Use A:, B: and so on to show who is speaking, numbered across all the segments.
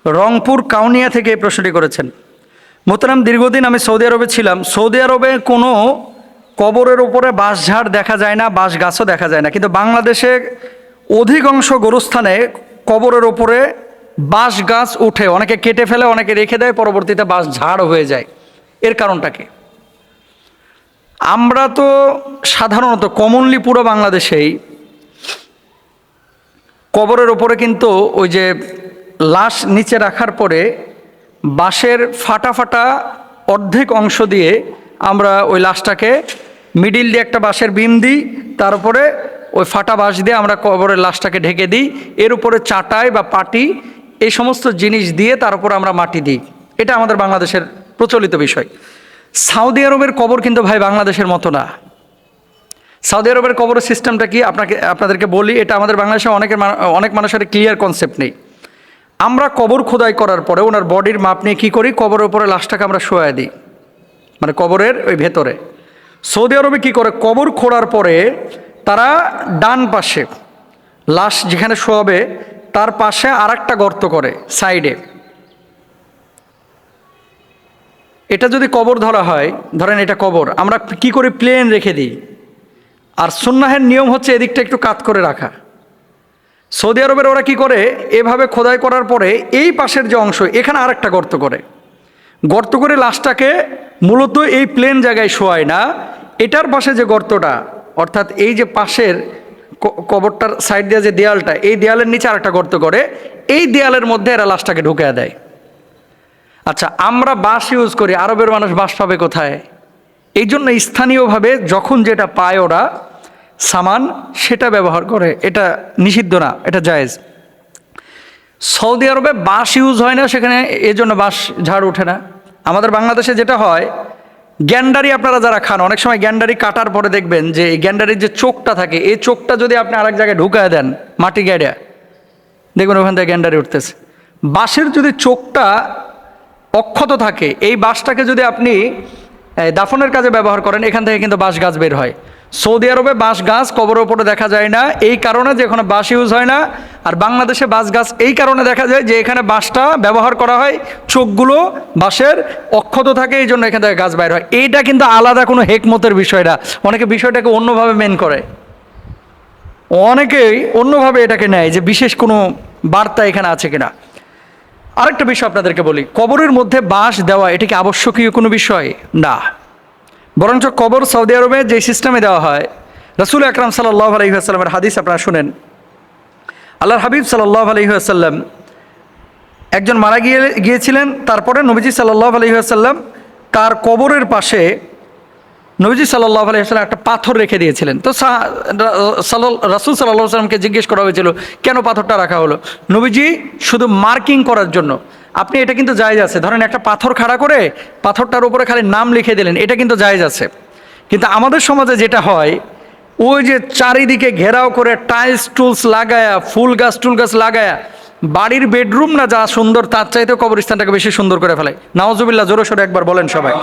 A: রংপুর কাউনিয়া থেকে এই প্রশ্নটি করেছেন। মোহতারাম, দীর্ঘদিন আমি সৌদি আরবে ছিলাম। সৌদি আরবে কোনো কবরের উপরে বাঁশঝাড় দেখা যায় না, বাঁশ গাছও দেখা যায় না, কিন্তু বাংলাদেশে অধিকাংশ গোরস্থানে কবরের উপরে বাঁশ গাছ উঠে, অনেকে কেটে ফেলে, অনেকে রেখে দেয়, পরবর্তীতে বাঁশ ঝাড় হয়ে যায়। এর কারণটা কি? আমরা তো সাধারণত কমনলি পুরো বাংলাদেশেই কবরের ওপরে কিন্তু ওই যে লাশ নিচে রাখার পরে বাঁশের ফাটা ফাটা অর্ধেক অংশ দিয়ে আমরা ওই লাশটাকে মিডিল দিয়ে একটা বাঁশের বিম দিই, তার উপরে ওই ফাটা বাঁশ দিয়ে আমরা কবরের লাশটাকে ঢেকে দিই, এর উপরে চাটাই বা পাটি এই সমস্ত জিনিস দিয়ে তার উপরে আমরা মাটি দিই। এটা আমাদের বাংলাদেশের প্রচলিত বিষয়। সৌদি আরবের কবর কিন্তু ভাই বাংলাদেশের মতো না। সৌদি আরবের কবরের সিস্টেমটা কি আপনাদেরকে বলি, এটা আমাদের বাংলাদেশে অনেক মানুষের ক্লিয়ার কনসেপ্ট নেই। আমরা কবর খোদাই করার পরে ওনার বডির মাপ নিয়ে কী করি, কবরের উপরে লাশটাকে আমরা শোয়া দিই, মানে কবরের ওই ভেতরে। সৌদি আরবে কী করে, কবর খোঁড়ার পরে তারা ডান পাশে লাশ যেখানে শোয়াবে তার পাশে আর একটা গর্ত করে সাইডে। এটা যদি কবর ধরা হয়, ধরেন এটা কবর, আমরা কি করি, প্লেন রেখে দিই। আর সুন্নাহের নিয়ম হচ্ছে এদিকটা একটু কাত করে রাখা। সৌদি আরবের ওরা কি করে, এভাবে খোদাই করার পরে এই পাশের যে অংশ এখানে আর একটা গর্ত করে, গর্ত করে লাশটাকে মূলত এই প্লেন জায়গায় শোয়ায় না, এটার পাশে যে গর্তটা, অর্থাৎ এই যে পাশের কবরটার সাইড দিয়ে যে দেয়ালটা, এই দেয়ালের নিচে আর একটা গর্ত করে, এই দেয়ালের মধ্যে এরা লাশটাকে ঢুকিয়ে দেয়। আচ্ছা, আমরা বাঁশ ইউজ করি, আরবের মানুষ বাঁশ পাবে কোথায়? এই জন্য স্থানীয়ভাবে যখন যেটা পায় ওরা সামান সেটা ব্যবহার করে। এটা নিষিদ্ধ না, এটা জায়েজ। সৌদি আরবে বাঁশ ইউজ হয় না, সেখানে এই জন্য বাঁশ ঝাড় ওঠে না। আমাদের বাংলাদেশে যেটা হয়, গ্যান্ডারি আপনারা যারা খান, অনেক সময় গ্যান্ডারি কাটার পরে দেখবেন যে এই গ্যান্ডারির যে চোখটা থাকে, এই চোখটা যদি আপনি আরেক জায়গায় ঢুকায় দেন মাটি গাড়িয়া, দেখবেন ওখান থেকে গ্যান্ডারি উঠতেছে। বাঁশের যদি চোখটা অক্ষত থাকে, এই বাঁশটাকে যদি আপনি দাফনের কাজে ব্যবহার করেন, এখান থেকে কিন্তু বাঁশ গাছ বের হয়। সৌদি আরবে বাঁশ গাছ কবরের উপরে দেখা যায় না, এই কারণে যে এখানে বাঁশ ইউজ হয় না। আর বাংলাদেশে বাঁশ গাছ এই কারণে দেখা যায় যে এখানে বাঁশটা ব্যবহার করা হয়, চোখগুলো বাঁশের অক্ষত থাকে, এই জন্য এখান থেকে গাছ বাইর হয়। এইটা কিন্তু আলাদা কোনো হেকমতের বিষয় না। অনেকে বিষয়টাকে অন্যভাবে মেন করে, অনেকেই অন্যভাবে এটাকে নেয় যে বিশেষ কোনো বার্তা এখানে আছে কিনা। আরেকটা বিষয় আপনাদেরকে বলি, কবরের মধ্যে বাঁশ দেওয়া এটা কি আবশ্যকীয় কোনো বিষয় না, বরঞ্চ কবর সৌদি আরবে যে সিস্টেমে দেওয়া হয়, রাসূল আকরাম সাল্লাল্লাহু আলাইহি ওয়াসাল্লামের হাদিস আপনারা শুনেন। আল্লাহর হাবিব সাল্লাল্লাহু আলাইহি ওয়াসাল্লাম একজন মারা গিয়েছিলেন, তারপরে নবীজি সাল্লাল্লাহু আলাইহি ওয়াসাল্লাম তার কবরের পাশে নবীজি সাল্লাল্লাহু আলাইহি ওয়াসাল্লাম একটা পাথর রেখে দিয়েছিলেন। তো রাসূল সাল্লাল্লাহু আলাইহি ওয়াসাল্লামকে জিজ্ঞেস করা হয়েছিল কেন পাথরটা রাখা হলো। নবীজি শুধু মার্কিং করার জন্য। আপনি এটা কিন্তু জায়েজ আছে, ধরেন একটা পাথর খাড়া করে পাথরটার উপরে খালি নাম লিখে দিলেন, এটা কিন্তু জায়েজ আছে। কিন্তু আমাদের সমাজে যেটা হয়, ওই যে চারিদিকে ঘেরাও করে টাইলস টুলস লাগায়া, ফুল গাছ টুল গাছ লাগায়া, বাড়ির বেডরুম না যা সুন্দর তার চাইতেও কবরস্থানটাকে বেশি সুন্দর করে ফেলে। নাউজুবিল্লাহ, জোরে সোরে একবার বলেন সবাই।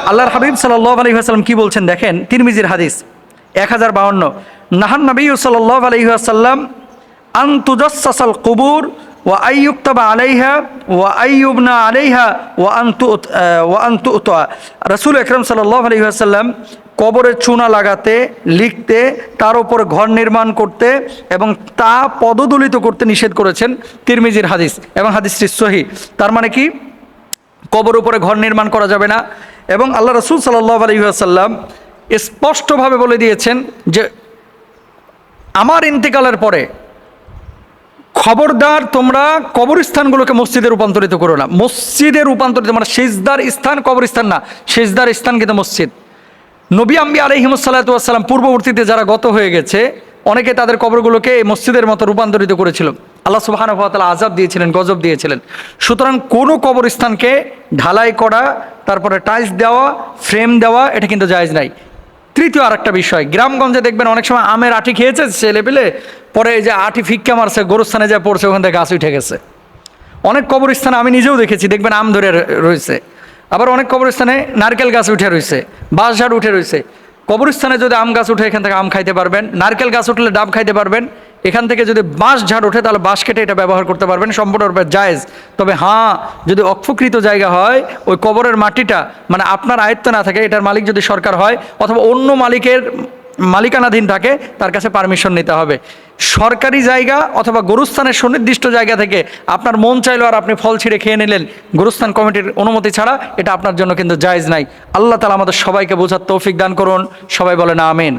A: আল্লাহর হাবিব সাল্লাল্লাহু আলাইহি ওয়াসাল্লাম কি বলছেন দেখেন, তিরমিজির হাদিস 1052, নাহান নবী সাল্লাল্লাহু আলাইহি ওয়াসাল্লাম আন তুজাসসাসাল কুবুর ওয়া আইয়ুক্তাবা আলাইহা ওয়া আইয়ুবনা আলাইহা ওয়া আন তুতা। রাসূল আকরাম সাল্লাল্লাহু আলাইহি ওয়াসাল্লাম কবরে চুনা লাগাতে, লিখতে, তার উপর ঘর নির্মাণ করতে এবং তা পদদলিত করতে নিষেধ করেছেন। তিরমিজির হাদিস এবং হাদিসটি সহিহ। তার মানে কি, কবর উপরে ঘর নির্মাণ করা যাবে না। এবং আল্লাহ রাসূল সাল্লাল্লাহু আলাইহি ওয়াসাল্লাম স্পষ্টভাবে বলে দিয়েছেন যে আমার ইন্তেকালের পরে খবরদার তোমরা কবরস্থানগুলোকে মসজিদে রূপান্তরিত করো না। মসজিদে রূপান্তরিত মানে সিজদার স্থান কবরস্থান না, সিজদার স্থান কিন্তু মসজিদ। নবী আম্বিয়া আলাইহিমুস সালাতু ওয়াস সালাম পূর্ববর্তীতে যারা গত হয়ে গেছে, অনেকে তাদের কবরগুলোকে মসজিদের মতো রূপান্তরিত করেছিল। আল্লাহ সুবহানাহু ওয়া তাআলা আযাব দিয়েছিলেন, গজব দিয়েছিলেন। সুতরাং কোনো কবরস্থানকে ঢালাই করা, তারপরে টাইলস দেওয়া, ফ্রেম দেওয়া, এটা কিন্তু জায়েজ নাই। তৃতীয় আরেকটা বিষয়, গ্রামগঞ্জে দেখবেন অনেক সময় আমের আঁটি খেয়েছে ছেলে পেলে, পরে এই যে আঁটি ফিক্কা মারছে, গোরস্থানে যা পড়ছে, ওখান থেকে গাছ উঠে গেছে। অনেক কবরস্থানে আমি নিজেও দেখেছি, দেখবেন আম ধরে রয়েছে। আবার অনেক কবরস্থানে নারকেল গাছ উঠে রয়েছে, বাঁশঝাড় উঠে রয়েছে। কবরস্থানে যদি আম গাছ উঠে, এখান থেকে আম খাইতে পারবেন, নারকেল গাছ উঠলে ডাব খাইতে পারবেন, এখান থেকে যদি বাঁশ ঝাড় ওঠে তাহলে বাঁশ কেটে এটা ব্যবহার করতে পারবেন, সম্পূর্ণরূপে জায়েজ। তবে হ্যাঁ, যদি অক্ষকৃত জায়গা হয়, ওই কবরের মাটিটা মানে আপনার আয়ত্ত না থাকে, এটার মালিক যদি সরকার হয় অথবা অন্য মালিকের মালিকানাধীন থাকে, তার কাছে পারমিশন নিতে হবে। সরকারি জায়গা অথবা গোরস্থানের সুনির্দিষ্ট জায়গা থেকে আপনার মন চাইলো আর আপনি ফল ছিঁড়ে খেয়ে নিলেন গোরস্থান কমিটির অনুমতি ছাড়া, এটা আপনার জন্য কিন্তু জায়েজ নাই। আল্লাহ তাআলা আমাদের সবাইকে বোঝার তৌফিক দান করুন। সবাই বলেন আমিন।